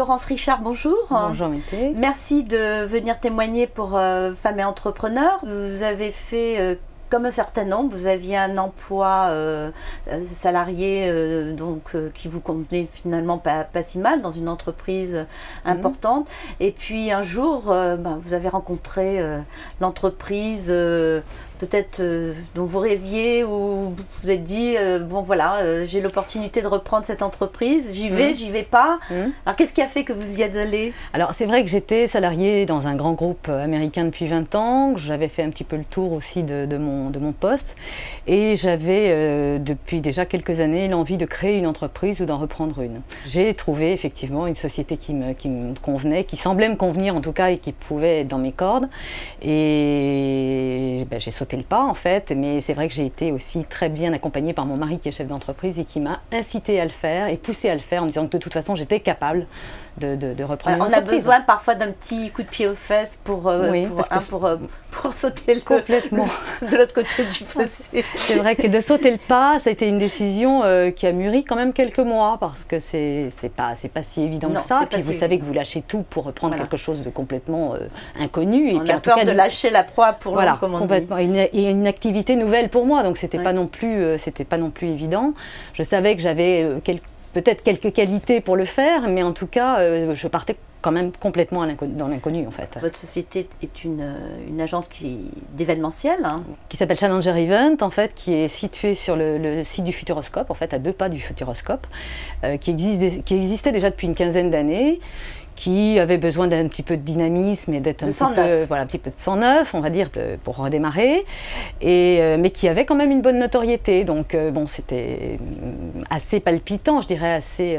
Laurence Richard, bonjour. Bonjour Mété. Merci de venir témoigner pour Femmes et Entrepreneurs. Vous avez fait, comme un certain nombre, vous aviez un emploi salarié qui vous convenait finalement pas si mal dans une entreprise importante. Et puis un jour, vous avez rencontré l'entreprise peut-être dont vous rêviez, ou vous vous êtes dit, bon voilà, j'ai l'opportunité de reprendre cette entreprise, j'y vais pas. Alors qu'est-ce qui a fait que vous y êtes allé? Alors c'est vrai que j'étais salariée dans un grand groupe américain depuis 20 ans, j'avais fait un petit peu le tour aussi de mon poste, et j'avais depuis déjà quelques années l'envie de créer une entreprise ou d'en reprendre une. J'ai trouvé effectivement une société qui me convenait, qui semblait me convenir en tout cas, et qui pouvait être dans mes cordes, et j'ai sauté le pas en fait, mais c'est vrai que j'ai été aussi très bien accompagnée par mon mari qui est chef d'entreprise et qui m'a incité à le faire et poussé à le faire en me disant que de toute façon j'étais capable de reprendre une entreprise. On a besoin parfois d'un petit coup de pied aux fesses pour sauter complètement de l'autre côté du fossé. C'est vrai que de sauter le pas, ça a été une décision qui a mûri quand même quelques mois, parce que c'est pas si évident que ça. Puis vous savez que vous lâchez tout pour reprendre quelque chose de complètement inconnu. On a peur de lâcher la proie pour l'homme, comme on complètement. dit. Et une activité nouvelle pour moi, donc c'était pas non plus évident. Je savais que j'avais peut-être quelques qualités pour le faire, mais en tout cas, je partais quand même complètement dans l'inconnu en fait. Votre société est une agence d'événementiel, qui s'appelle Challenger Event, en fait, qui est située sur le site du Futuroscope, en fait, à 2 pas du Futuroscope, qui existait déjà depuis une quinzaine d'années, qui avait besoin d'un petit peu de dynamisme et d'être un petit peu de sang neuf, on va dire, pour redémarrer, mais qui avait quand même une bonne notoriété. Donc bon, c'était assez palpitant, je dirais, assez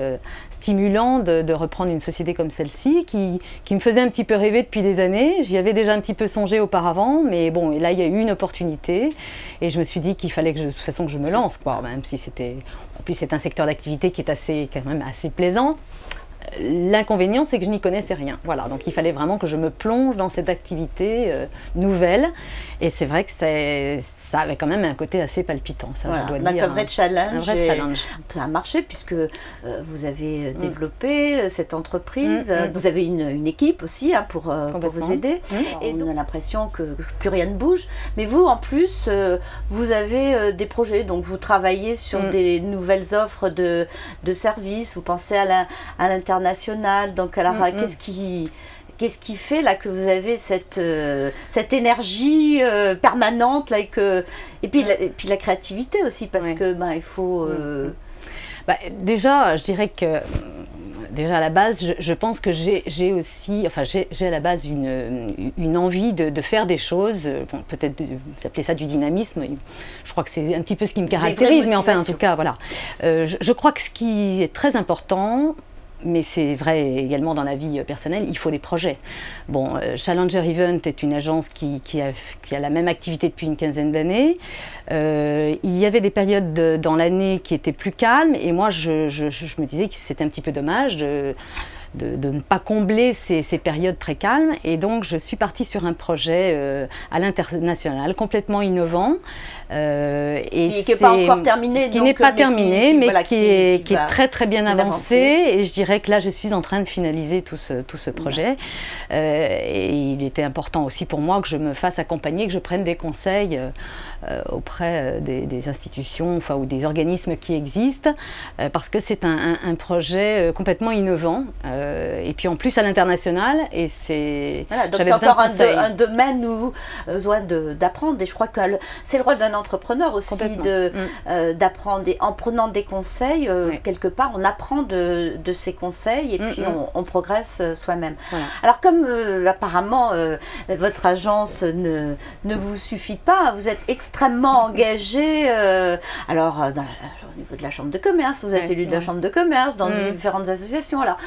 stimulant de reprendre une société comme celle-ci, qui me faisait un petit peu rêver depuis des années. J'y avais déjà un petit peu songé auparavant, mais bon, et là il y a eu une opportunité, et je me suis dit qu'il fallait que de toute façon que je me lance, quoi, même si c'était, en plus c'est un secteur d'activité qui est quand même assez plaisant. L'inconvénient, c'est que je n'y connaissais rien. Voilà, donc il fallait vraiment que je me plonge dans cette activité nouvelle. Et c'est vrai que ça avait quand même un côté assez palpitant. Ça, voilà, je dois dire, un vrai challenge. Un vrai challenge. Ça a marché puisque vous avez développé cette entreprise. Vous avez une équipe aussi pour vous aider. Et on a l'impression que plus rien ne bouge. Mais vous, en plus, vous avez des projets. Donc vous travaillez sur des nouvelles offres de services. Vous pensez à l'international. Donc alors, qu'est-ce qui fait là que vous avez cette énergie permanente là, et puis la créativité aussi, parce que il faut... déjà, je dirais que à la base, je pense que j'ai à la base une envie de faire des choses, bon, peut-être vous appelez ça du dynamisme, je crois que c'est un petit peu ce qui me caractérise, mais enfin en tout cas, voilà. Je crois que ce qui est très important, mais c'est vrai également dans la vie personnelle, il faut des projets. Bon, Challenger Event est une agence qui a la même activité depuis une quinzaine d'années. Il y avait des périodes dans l'année qui étaient plus calmes, et moi je me disais que c'était un petit peu dommage de ne pas combler ces périodes très calmes, et donc je suis partie sur un projet à l'international complètement innovant, et qui n'est pas encore terminé, qui n'est pas terminé, mais qui est très très bien avancé, et je dirais que là je suis en train de finaliser tout ce projet, et il était important aussi pour moi que je me fasse accompagner, que je prenne des conseils auprès des institutions, ou des organismes qui existent, parce que c'est un projet complètement innovant, et puis en plus à l'international, et c'est... Voilà, donc c'est encore un domaine où vous avez besoin d'apprendre, et je crois que c'est le rôle d'un entrepreneur aussi d'apprendre, et en prenant des conseils, quelque part on apprend de ces conseils, et puis on progresse soi-même. Voilà. Alors comme apparemment votre agence ne vous suffit pas, vous êtes extrêmement engagé, au niveau de la chambre de commerce, vous êtes élu de la chambre de commerce, dans différentes associations. Alors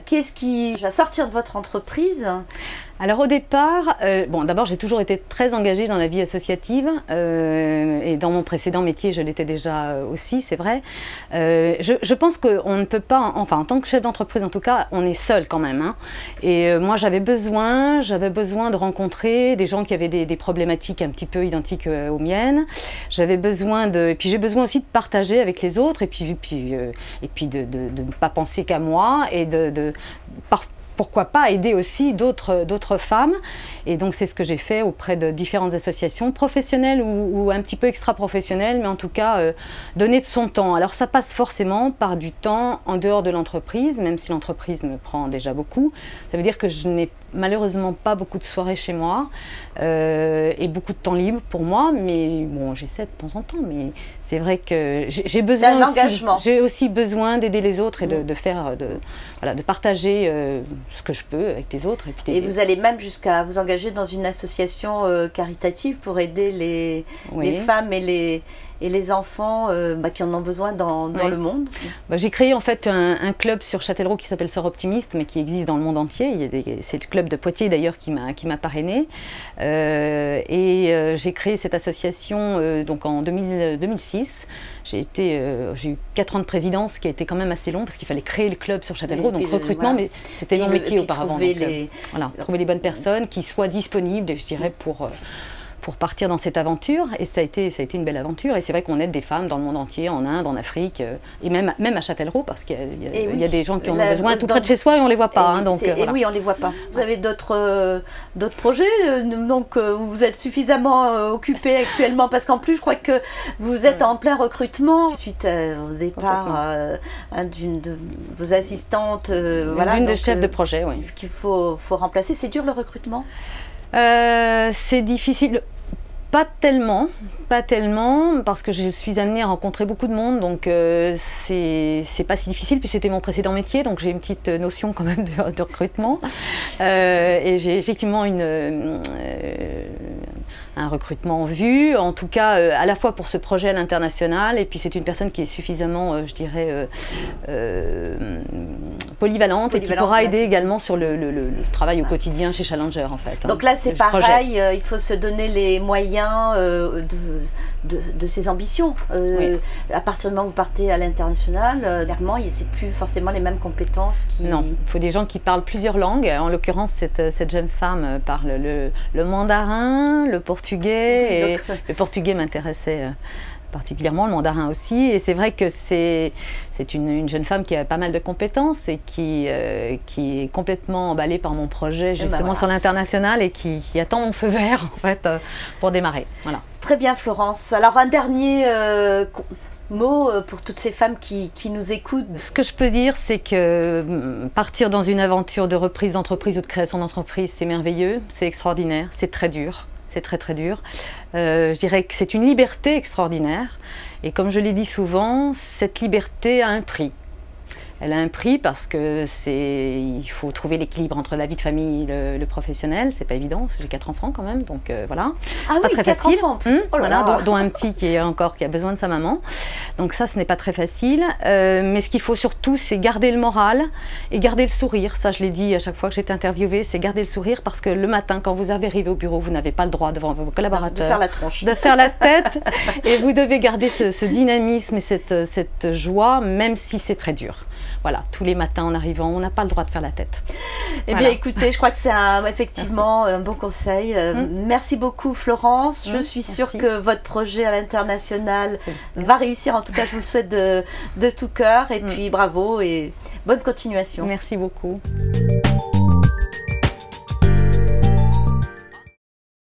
qu'est-ce qui va sortir de votre entreprise Alors au départ, bon, d'abord j'ai toujours été très engagée dans la vie associative et dans mon précédent métier je l'étais déjà aussi, c'est vrai. Je pense qu'on ne peut pas, enfin en tant que chef d'entreprise en tout cas, on est seul quand même. Hein. Et moi j'avais besoin de rencontrer des gens qui avaient des problématiques un petit peu identiques aux miennes. J'avais besoin et puis j'ai besoin aussi de partager avec les autres et puis de ne pas penser qu'à moi et pourquoi pas aider aussi d'autres femmes. Et donc c'est ce que j'ai fait auprès de différentes associations professionnelles ou un petit peu extra-professionnelles, mais en tout cas donner de son temps. Alors ça passe forcément par du temps en dehors de l'entreprise, même si l'entreprise me prend déjà beaucoup. Ça veut dire que je n'ai malheureusement pas beaucoup de soirées chez moi et beaucoup de temps libre pour moi, mais bon, j'essaie de temps en temps, mais c'est vrai que j'ai besoin aussi besoin d'aider les autres et de partager ce que je peux avec les autres. Et vous allez même jusqu'à vous engager dans une association caritative pour aider les femmes et les enfants qui en ont besoin dans le monde. J'ai créé en fait un club sur Châtellerault qui s'appelle Sœurs Optimistes, mais qui existe dans le monde entier. C'est le club de Poitiers d'ailleurs qui m'a parrainée. J'ai créé cette association donc en 2006. J'ai eu 4 ans de présidence, qui a été quand même assez long parce qu'il fallait créer le club sur Châtellerault, donc recrutement, mais c'était mon métier auparavant. Trouver les bonnes personnes qui soient disponibles, je dirais, pour partir dans cette aventure. Et ça a été une belle aventure. Et c'est vrai qu'on aide des femmes dans le monde entier, en Inde, en Afrique, et même à Châtellerault, parce qu'il y a des gens qui en ont besoin tout près de chez soi et on ne les voit pas. Et oui, on ne les voit pas. Vous avez d'autres projets, donc vous êtes suffisamment occupé actuellement, parce qu'en plus, je crois que vous êtes en plein recrutement, suite au départ d'une de vos assistantes. D'une des chefs de projet, oui. Qu'il faut remplacer. C'est dur le recrutement ? C'est difficile. Pas tellement, parce que je suis amenée à rencontrer beaucoup de monde, donc c'est pas si difficile, puis c'était mon précédent métier, donc j'ai une petite notion quand même de recrutement. Et j'ai effectivement un recrutement en vue, en tout cas à la fois pour ce projet à l'international, et puis c'est une personne qui est suffisamment, je dirais, polyvalente et qui pourra aider également sur le travail au quotidien chez Challenger en fait. Donc là c'est pareil, il faut se donner les moyens de ses ambitions. À partir du moment où vous partez à l'international, clairement, c'est plus forcément les mêmes compétences qui... Non, il faut des gens qui parlent plusieurs langues. En l'occurrence, cette jeune femme parle le mandarin, le portugais, et le portugais m'intéressait particulièrement, le mandarin aussi. Et c'est vrai que c'est une jeune femme qui a pas mal de compétences et qui est complètement emballée par mon projet justement sur l'international et qui attend mon feu vert en fait pour démarrer. Voilà. Très bien Florence. Alors un dernier mot pour toutes ces femmes qui nous écoutent. Ce que je peux dire, c'est que partir dans une aventure de reprise d'entreprise ou de création d'entreprise, c'est merveilleux, c'est extraordinaire, c'est très dur. C'est très très dur. Je dirais que c'est une liberté extraordinaire. Et comme je l'ai dit souvent, cette liberté a un prix. Elle a un prix parce que il faut trouver l'équilibre entre la vie de famille et le professionnel. C'est pas évident, j'ai 4 enfants quand même, donc voilà. Ah pas oui, très 4 facile. enfants en plus. Voilà, dont un petit qui a besoin de sa maman. Donc ça, ce n'est pas très facile. Mais ce qu'il faut surtout, c'est garder le moral et garder le sourire. Ça, je l'ai dit à chaque fois que j'étais interviewée, c'est garder le sourire parce que le matin, quand vous arrivez au bureau, vous n'avez pas le droit devant vos collaborateurs de faire la tronche, de faire la tête. Et vous devez garder ce dynamisme et cette joie, même si c'est très dur. Voilà, tous les matins en arrivant, on n'a pas le droit de faire la tête. Eh bien, écoutez, je crois que c'est effectivement un bon conseil. Merci beaucoup, Florence. Je suis sûre que votre projet à l'international va réussir. En tout cas, je vous le souhaite de tout cœur. Et puis, bravo et bonne continuation. Merci beaucoup.